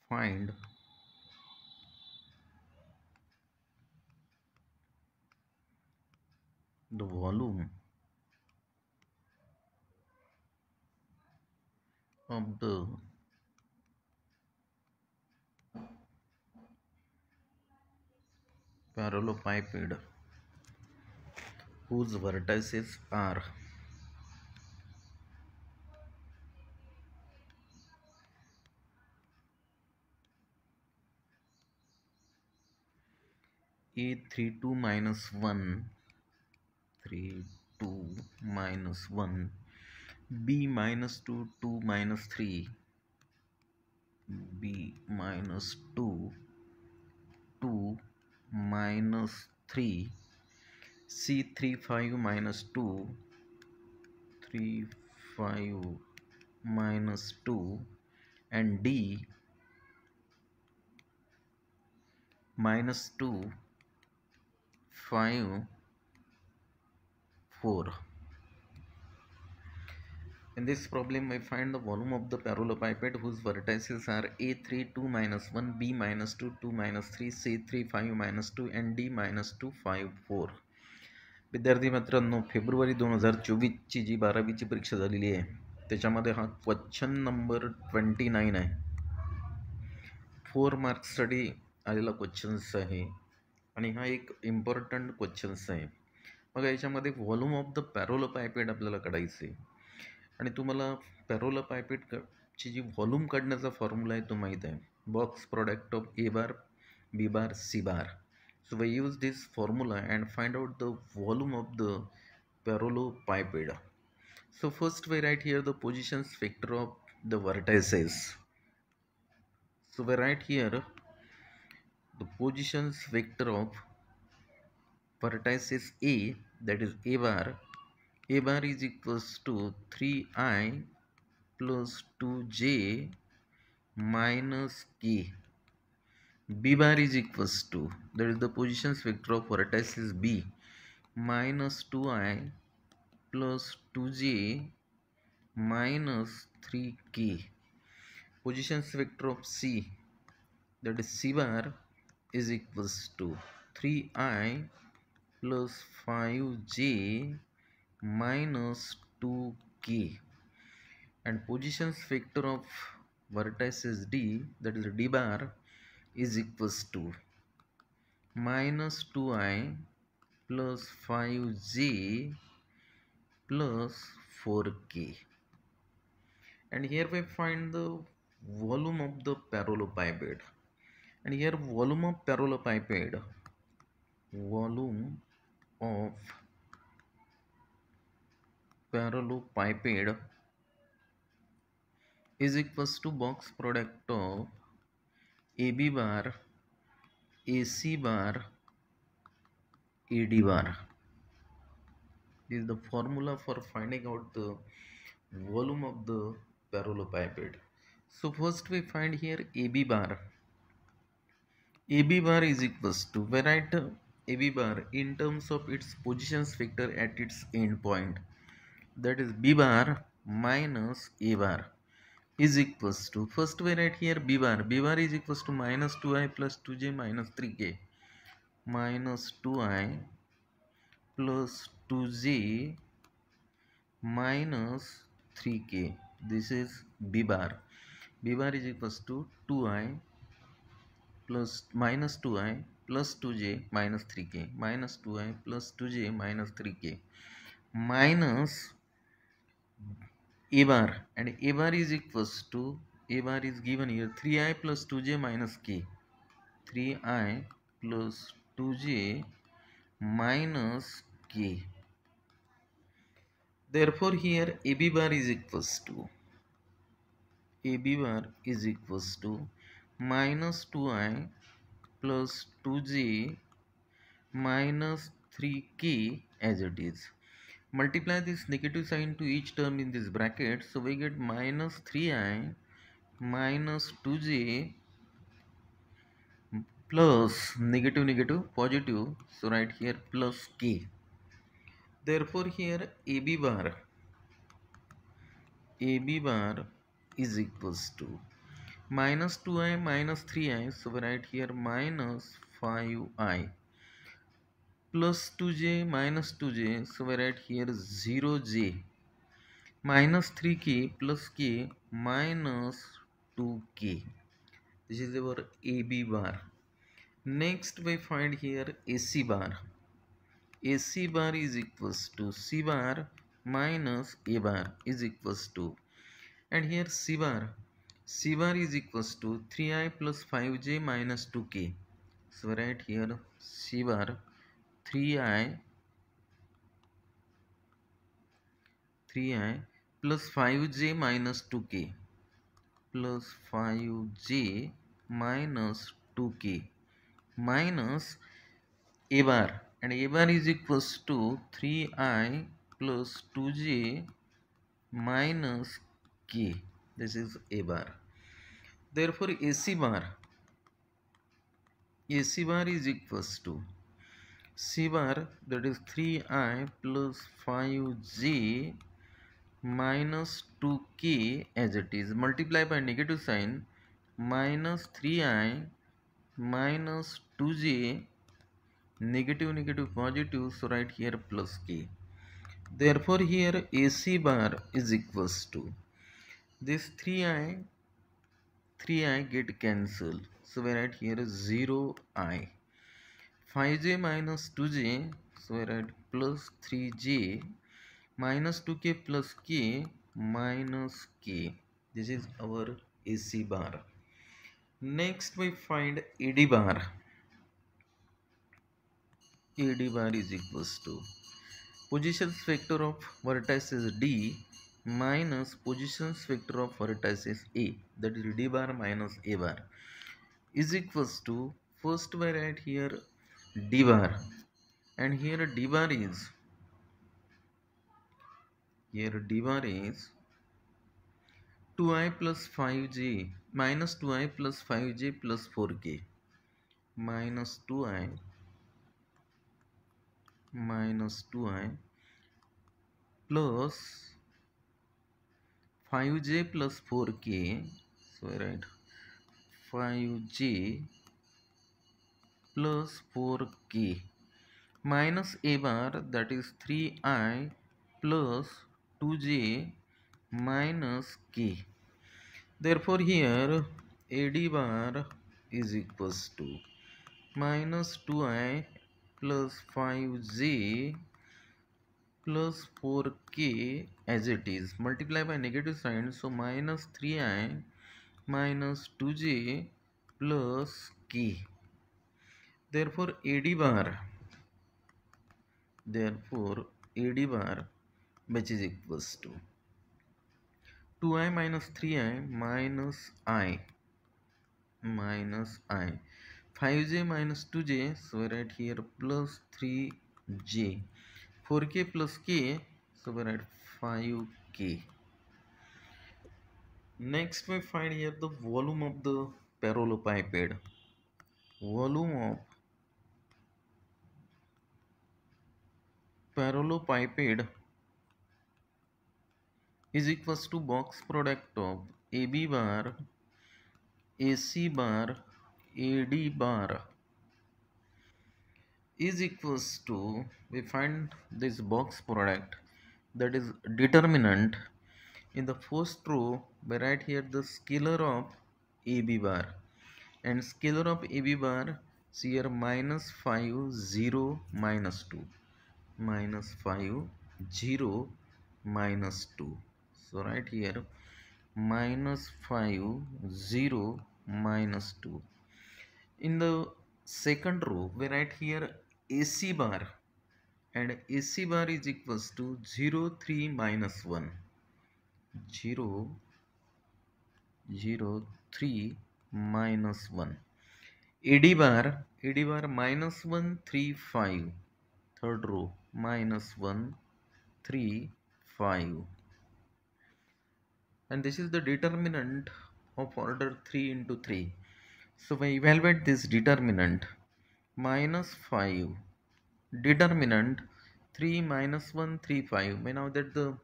find the volume of the parallelepiped whose vertices are a32 minus 1, 3 2 minus 1, b minus 2 2 minus 3, b minus 2 2 minus 3, c3 5 minus 2 3 5 minus 2, and d minus 2 5 4. In this problem, I find the volume of the parallelepiped whose vertices are a3 2 minus 1, b minus 2 2 minus 3, c3 5 minus 2, and d minus 2 5 4. विद्यार्थी मित्रांनो, फेब्रुवारी 2024ची जी 12वीची परीक्षा झालेली आहे त्याच्यामध्ये हा question number 29 आहे. 4 मार्क्ससाठी आलेला questions आहे आणि हा एक इम्पॉर्टंट क्वेश्चन्स आहे. बघा, याच्यामध्ये व्हॉल्यूम ऑफ द पॅरोलोपायपेट आपल्याला काढायचं आहे आणि तुम्हाला पॅरोलोपायपेटची जी व्हॉल्यूम काढण्याचा फॉर्म्युला आहे तो माहीत आहे. Box product of A bar B bar C bar. So we use this formula and find out the volume of the parallelepiped. So first we write here the positions vector of the vertices. So we write here the positions vector of vertices A, that is A bar. A bar is equals to 3i plus 2j minus k. B bar is equals to, that is the positions vector of vertices B, minus 2i plus 2j minus 3k. Positions vector of C, that is C bar, is equals to 3i plus 5j minus 2k. And positions vector of vertices D, that is D bar, is equals to minus 2i plus 5j plus 4k. And here we find the volume of the parallelepiped. And here volume of parallelepiped, volume of parallelepiped is equals to box product of AB bar, AC bar, AD bar. This is the formula for finding out the volume of the parallelepiped. So first we find here AB bar. AB bar is equals to, we write AB bar in terms of its positions vector at its end point, that is B bar minus A bar, is equals to, first we write here B bar. B bar is equals to minus 2i plus 2j minus 3k, minus 2i plus 2j minus 3k. This is B bar. B bar is equals to 2i plus minus 2i plus 2j minus 3k, minus 2i plus 2j minus 3k, minus A bar. And A bar is equals to, A bar is given here 3i plus 2j minus k, 3i plus 2j minus k. Therefore here AB bar is equals to, AB bar is equals to minus 2i plus 2j minus 3k as it is. Multiply this negative sign to each term in this bracket, so we get minus 3i minus 2j plus negative negative positive, so right here plus k. Therefore here AB bar is equals to minus 2i minus 3i, so we write here minus 5i, plus 2j minus 2j, so we write here 0j, minus 3k plus k minus 2k. This is our AB bar. Next we find here AC bar. AC bar is equals to C bar minus A bar is equals to, and here C bar is equals to 3i plus 5j minus 2k. So right here C bar 3i plus 5j minus 2k plus 5j minus 2k minus A bar, and A bar is equals to 3i plus 2j minus k. This is A bar. Therefore AC bar is equals to C bar, that is 3i plus 5j minus 2k as it is, multiply by negative sign, minus 3i minus 2j, negative negative positive, so write here plus k. Therefore here AC bar is equals to this 3i get cancelled, so we write here 0i, 5j minus 2j, so we write plus 3j minus 2k plus k minus k. This is our AC bar. Next we find AD bar. AD bar is equals to positions vector of vertices D minus positions vector of vertices A, that is D bar minus A bar, is equals to, first we write here D bar, and here D bar is 2i plus 5j minus 2i plus 5j plus 4k minus 2i plus 5j plus 4k, so I write 5j plus 4k minus A bar, that is 3i plus 2j minus k. Therefore here AD bar is equals to minus 2i plus 5j plus 4k as it is, multiply by negative sign, so minus 3i minus 2j plus k. Therefore AD bar which is equals to 2i minus 3i minus I, 5j minus 2j, so we write here plus 3j, 4k plus k, so we write 5k. Next we find here the volume of the parallelepiped. Volume of parallelepiped is equals to box product of AB bar, AC bar, AD bar is equals to, we find this box product, that is determinant. In the first row we write here the scalar of AB bar, and scalar of AB bar, see here minus 5 0 minus 2, minus 5 0 minus 2, so right here minus 5 0 minus 2. In the second row we write here AC bar, and AC bar is equals to 0 3 minus 1, 0 0 3 minus 1. AD bar minus 1 3 5, third row minus 1 3 5, and this is the determinant of order 3 into 3. So we evaluate this determinant, minus 5, determinant 3 minus 1 3 5. We know that the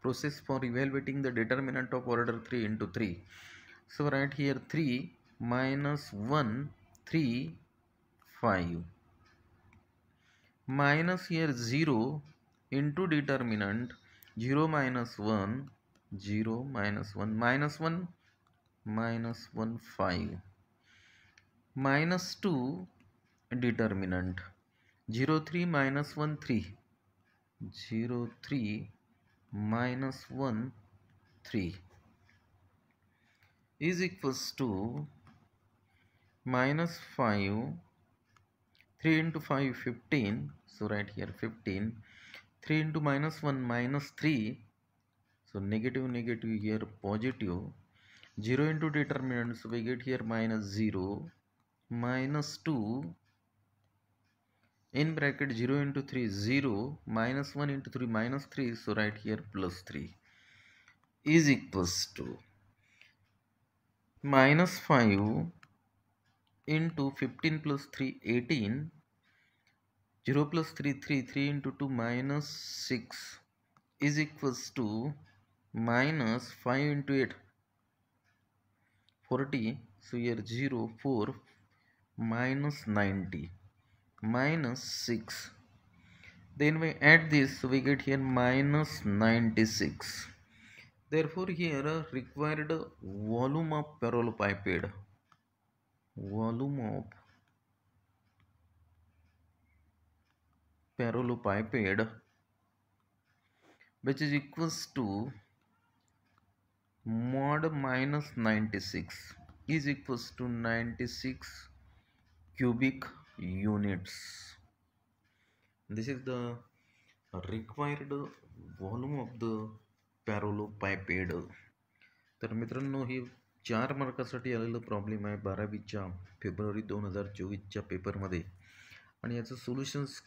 process for evaluating the determinant of order 3 into 3. So write here 3 minus 1, 3, 5. Minus here 0 into determinant 0 minus 1, 0 minus 1, minus 1, 5. Minus 2 determinant 0, 3 minus 1, 3. 0, 3 minus 1, 3 is equals to minus 5. 3 into 5, 15. So right here 15. 3 into minus 1, minus 3. So negative, negative here positive. 0 into determinant. So we get here minus 0. Minus 2. In bracket 0 into 3, 0. Minus 1 into 3, minus 3. So right here plus 3 is equals to minus 5 into 15 plus 3, 18. 0 plus 3, 3. 3 into 2, minus 6 is equals to minus 5 into 8, 40. So here 0, 4 minus 90 minus 6. Then we add this, so we get here minus 96. Therefore here required volume of parallelepiped, volume of parallelepiped, which is equals to mod minus 96 is equals to 96 cubic units. This is the required volume of the parallelepiped. तर मित्रांनो ही 4 मार्कासाठी आलेलं problem आहे 12वीच्या फेब्रुवारी 2024च्या पेपरमध्ये आणि याचं solutions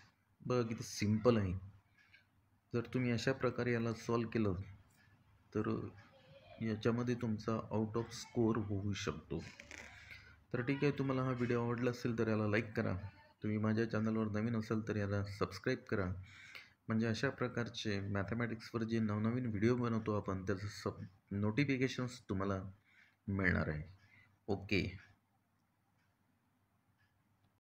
बघा किती simple आहे. जर तुम्ही अशा प्रकारे याला सॉल्व केलं तर याच्यामध्ये तुमचा आउट ऑफ स्कोअर होऊ शकतो. तर ठीक आहे, तुम्हाला हा व्हिडिओ आवडला असेल तर याला लाईक करा. तुम्ही माझ्या चॅनलवर नवीन असाल तर याला सबस्क्राईब करा. म्हणजे अशा प्रकारचे मॅथमॅटिक्सवर जे नवनवीन व्हिडिओ बनवतो आपण त्याचं नोटिफिकेशन्स तुम्हाला मिळणार आहे. ओके.